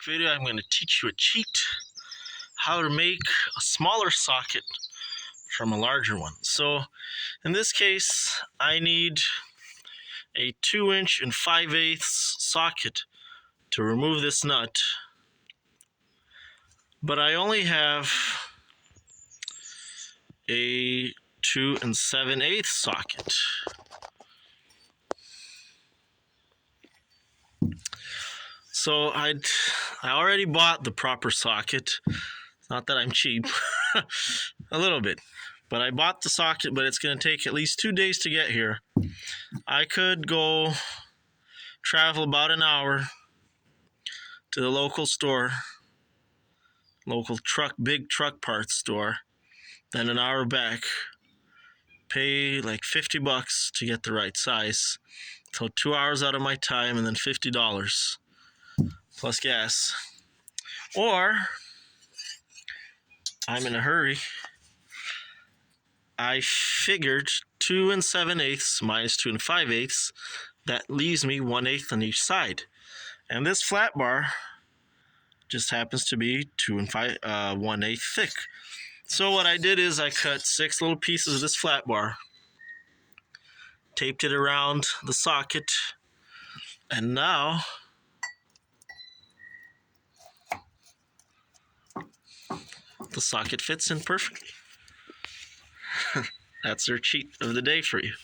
video, I'm going to teach you a cheat, how to make a smaller socket from a larger one. So in this case, I need a 2" and 5/8 socket to remove this nut, but I only have a 2 7/8 socket. So I already bought the proper socket. Not that I'm cheap, a little bit, but I bought the socket, but it's going to take at least 2 days to get here. I could go travel about an hour to the local store, big truck parts store, then an hour back, pay like $50 to get the right size. So 2 hours out of my time and then $50 plus gas. Or I'm in a hurry. I figured 2 7/8 minus 2 5/8, that leaves me 1/8 on each side. And this flat bar just happens to be 2 1/8 thick. So what I did is I cut 6 little pieces of this flat bar, taped it around the socket, and now the socket fits in perfectly. That's our cheat of the day for you.